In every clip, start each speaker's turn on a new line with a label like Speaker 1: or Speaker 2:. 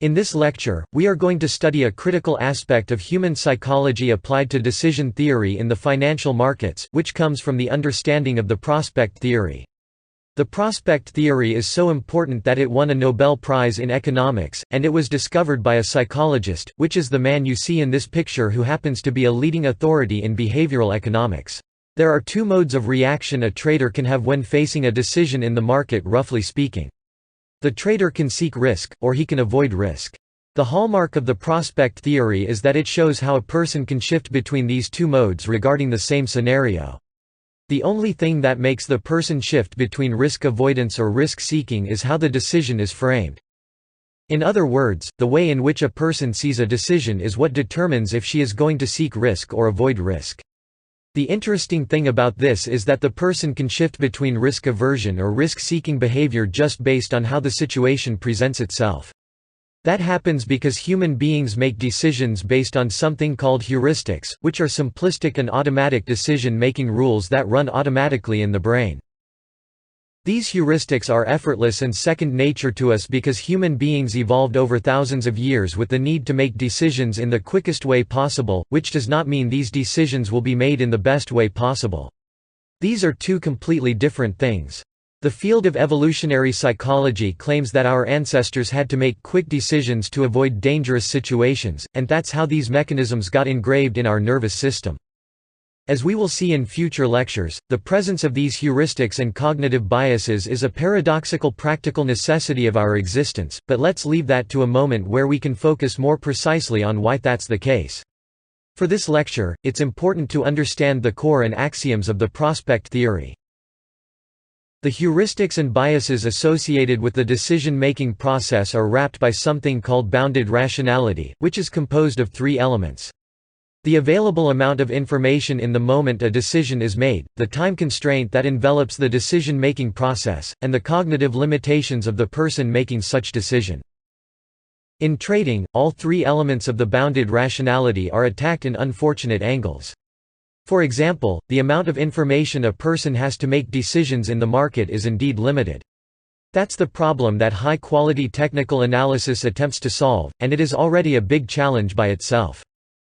Speaker 1: In this lecture, we are going to study a critical aspect of human psychology applied to decision theory in the financial markets, which comes from the understanding of the prospect theory. The prospect theory is so important that it won a Nobel Prize in economics, and it was discovered by a psychologist, which is the man you see in this picture who happens to be a leading authority in behavioral economics. There are two modes of reaction a trader can have when facing a decision in the market, roughly speaking. The trader can seek risk, or he can avoid risk. The hallmark of the prospect theory is that it shows how a person can shift between these two modes regarding the same scenario. The only thing that makes the person shift between risk avoidance or risk seeking is how the decision is framed. In other words, the way in which a person sees a decision is what determines if she is going to seek risk or avoid risk. The interesting thing about this is that the person can shift between risk aversion or risk-seeking behavior just based on how the situation presents itself. That happens because human beings make decisions based on something called heuristics, which are simplistic and automatic decision-making rules that run automatically in the brain. These heuristics are effortless and second nature to us because human beings evolved over thousands of years with the need to make decisions in the quickest way possible, which does not mean these decisions will be made in the best way possible. These are two completely different things. The field of evolutionary psychology claims that our ancestors had to make quick decisions to avoid dangerous situations, and that's how these mechanisms got engraved in our nervous system. As we will see in future lectures, the presence of these heuristics and cognitive biases is a paradoxical practical necessity of our existence, but let's leave that to a moment where we can focus more precisely on why that's the case. For this lecture, it's important to understand the core and axioms of the prospect theory. The heuristics and biases associated with the decision-making process are wrapped by something called bounded rationality, which is composed of three elements. The available amount of information in the moment a decision is made, the time constraint that envelops the decision-making process, and the cognitive limitations of the person making such decision. In trading, all three elements of the bounded rationality are attacked in unfortunate angles. For example, the amount of information a person has to make decisions in the market is indeed limited. That's the problem that high-quality technical analysis attempts to solve, and it is already a big challenge by itself.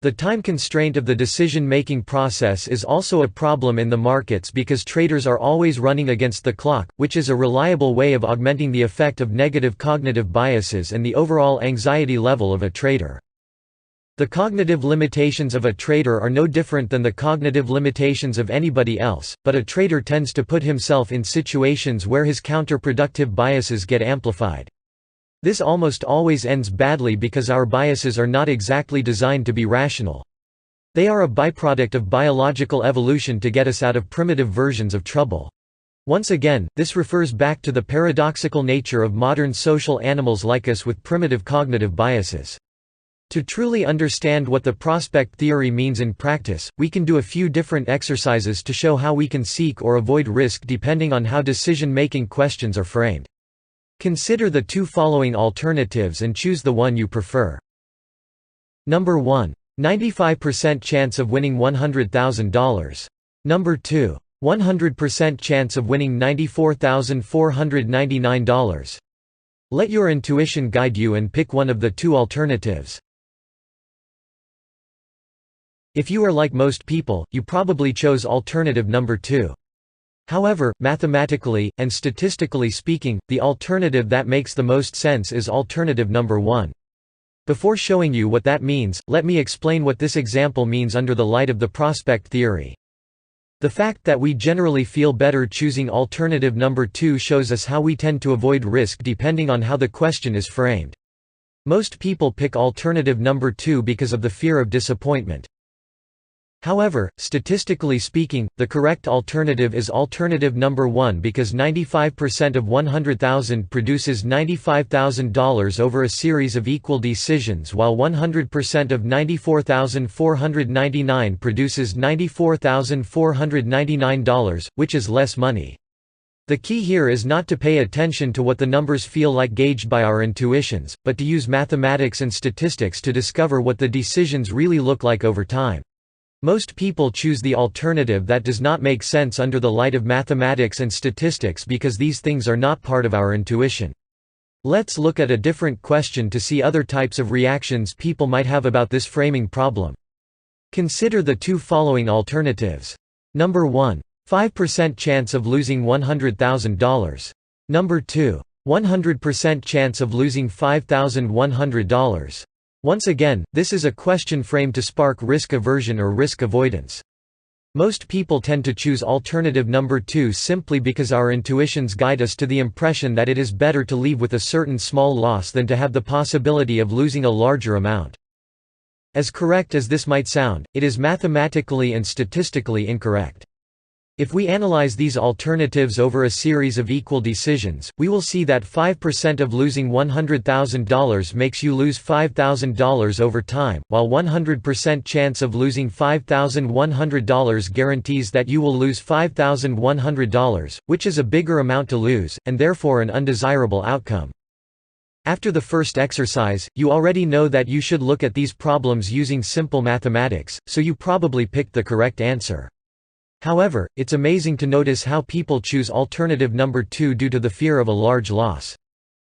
Speaker 1: The time constraint of the decision-making process is also a problem in the markets because traders are always running against the clock, which is a reliable way of augmenting the effect of negative cognitive biases and the overall anxiety level of a trader. The cognitive limitations of a trader are no different than the cognitive limitations of anybody else, but a trader tends to put himself in situations where his counterproductive biases get amplified. This almost always ends badly because our biases are not exactly designed to be rational. They are a byproduct of biological evolution to get us out of primitive versions of trouble. Once again, this refers back to the paradoxical nature of modern social animals like us with primitive cognitive biases. To truly understand what the prospect theory means in practice, we can do a few different exercises to show how we can seek or avoid risk depending on how decision-making questions are framed. Consider the two following alternatives and choose the one you prefer. Number 1. 95% chance of winning $100,000. Number 2. 100% chance of winning $94,499. Let your intuition guide you and pick one of the two alternatives. If you are like most people, you probably chose alternative number 2. However, mathematically, and statistically speaking, the alternative that makes the most sense is alternative number 1. Before showing you what that means, let me explain what this example means under the light of the prospect theory. The fact that we generally feel better choosing alternative number 2 shows us how we tend to avoid risk depending on how the question is framed. Most people pick alternative number 2 because of the fear of disappointment. However, statistically speaking, the correct alternative is alternative number 1 because 95% of 100,000 produces $95,000 over a series of equal decisions while 100% of 94,499 produces $94,499, which is less money. The key here is not to pay attention to what the numbers feel like gauged by our intuitions, but to use mathematics and statistics to discover what the decisions really look like over time. Most people choose the alternative that does not make sense under the light of mathematics and statistics because these things are not part of our intuition. Let's look at a different question to see other types of reactions people might have about this framing problem. Consider the two following alternatives. Number 1. 5% chance of losing $100,000. Number 2. 100% chance of losing $5,100. Once again, this is a question framed to spark risk aversion or risk avoidance. Most people tend to choose alternative number 2 simply because our intuitions guide us to the impression that it is better to leave with a certain small loss than to have the possibility of losing a larger amount. As correct as this might sound, it is mathematically and statistically incorrect. If we analyze these alternatives over a series of equal decisions, we will see that 5% of losing $100,000 makes you lose $5,000 over time, while 100% chance of losing $5,100 guarantees that you will lose $5,100, which is a bigger amount to lose, and therefore an undesirable outcome. After the first exercise, you already know that you should look at these problems using simple mathematics, so you probably picked the correct answer. However, it's amazing to notice how people choose alternative number 2 due to the fear of a large loss.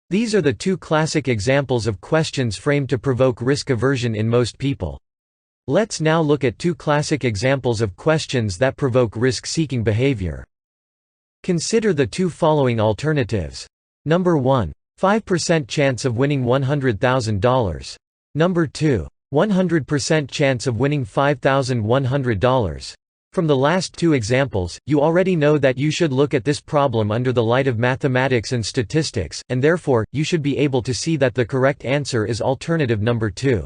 Speaker 1: These are the two classic examples of questions framed to provoke risk aversion in most people. Let's now look at two classic examples of questions that provoke risk-seeking behavior. Consider the two following alternatives. Number 1. 5% chance of winning $100,000. Number 2. 100% chance of winning $5,100. From the last two examples, you already know that you should look at this problem under the light of mathematics and statistics, and therefore, you should be able to see that the correct answer is alternative number 2.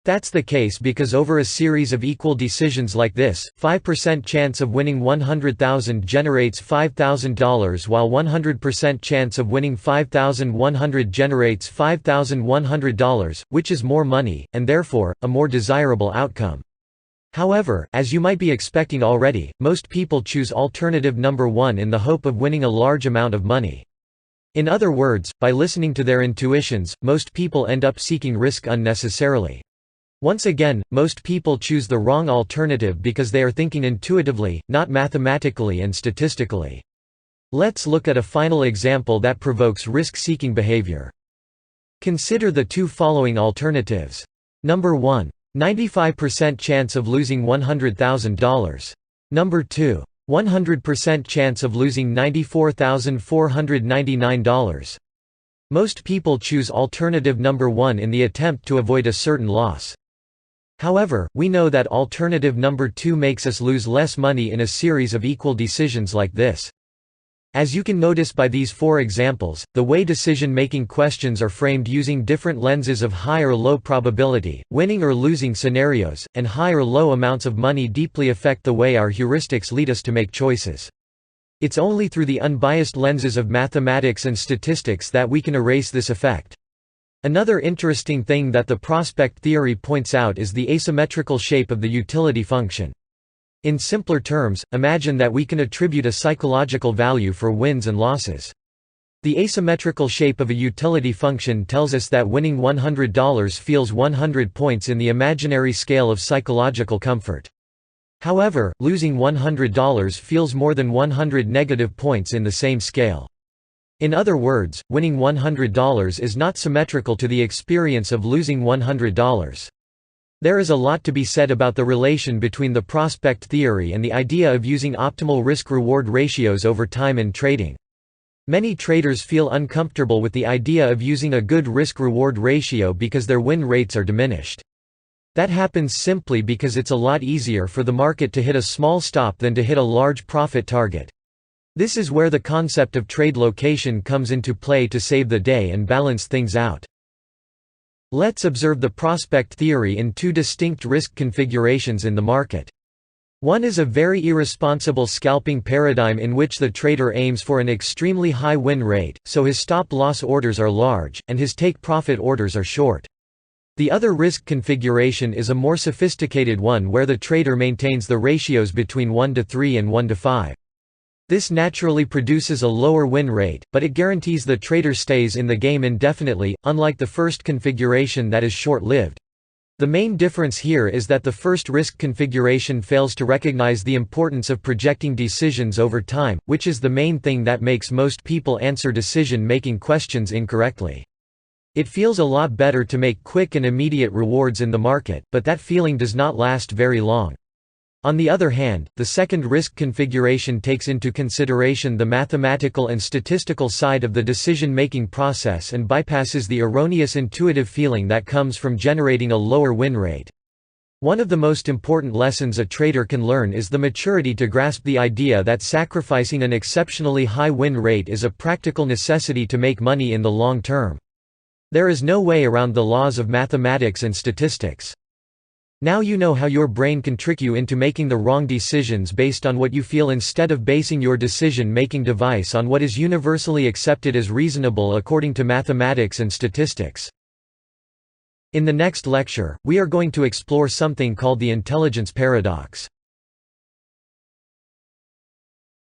Speaker 1: That's the case because over a series of equal decisions like this, 5% chance of winning $100,000 generates $5,000 while 100% chance of winning $5,100 generates $5,100, which is more money, and therefore, a more desirable outcome. However, as you might be expecting already, most people choose alternative number 1 in the hope of winning a large amount of money. In other words, by listening to their intuitions, most people end up seeking risk unnecessarily. Once again, most people choose the wrong alternative because they are thinking intuitively, not mathematically and statistically. Let's look at a final example that provokes risk-seeking behavior. Consider the two following alternatives. Number 1. 95% chance of losing $100,000. Number 2. 100% chance of losing $94,499. Most people choose alternative number 1 in the attempt to avoid a certain loss. However, we know that alternative number 2 makes us lose less money in a series of equal decisions like this. As you can notice by these 4 examples, the way decision-making questions are framed using different lenses of high or low probability, winning or losing scenarios, and high or low amounts of money deeply affect the way our heuristics lead us to make choices. It's only through the unbiased lenses of mathematics and statistics that we can erase this effect. Another interesting thing that the prospect theory points out is the asymmetrical shape of the utility function. In simpler terms, imagine that we can attribute a psychological value for wins and losses. The asymmetrical shape of a utility function tells us that winning $100 feels 100 points in the imaginary scale of psychological comfort. However, losing $100 feels more than 100 negative points in the same scale. In other words, winning $100 is not symmetrical to the experience of losing $100. There is a lot to be said about the relation between the prospect theory and the idea of using optimal risk-reward ratios over time in trading. Many traders feel uncomfortable with the idea of using a good risk-reward ratio because their win rates are diminished. That happens simply because it's a lot easier for the market to hit a small stop than to hit a large profit target. This is where the concept of trade location comes into play to save the day and balance things out. Let's observe the prospect theory in two distinct risk configurations in the market. One is a very irresponsible scalping paradigm in which the trader aims for an extremely high win rate, so his stop-loss orders are large, and his take-profit orders are short. The other risk configuration is a more sophisticated one where the trader maintains the ratios between 1:3 and 1:5. This naturally produces a lower win rate, but it guarantees the trader stays in the game indefinitely, unlike the first configuration that is short-lived. The main difference here is that the first risk configuration fails to recognize the importance of projecting decisions over time, which is the main thing that makes most people answer decision-making questions incorrectly. It feels a lot better to make quick and immediate rewards in the market, but that feeling does not last very long. On the other hand, the second risk configuration takes into consideration the mathematical and statistical side of the decision-making process and bypasses the erroneous intuitive feeling that comes from generating a lower win rate. One of the most important lessons a trader can learn is the maturity to grasp the idea that sacrificing an exceptionally high win rate is a practical necessity to make money in the long term. There is no way around the laws of mathematics and statistics. Now you know how your brain can trick you into making the wrong decisions based on what you feel instead of basing your decision-making device on what is universally accepted as reasonable according to mathematics and statistics. In the next lecture, we are going to explore something called the intelligence paradox.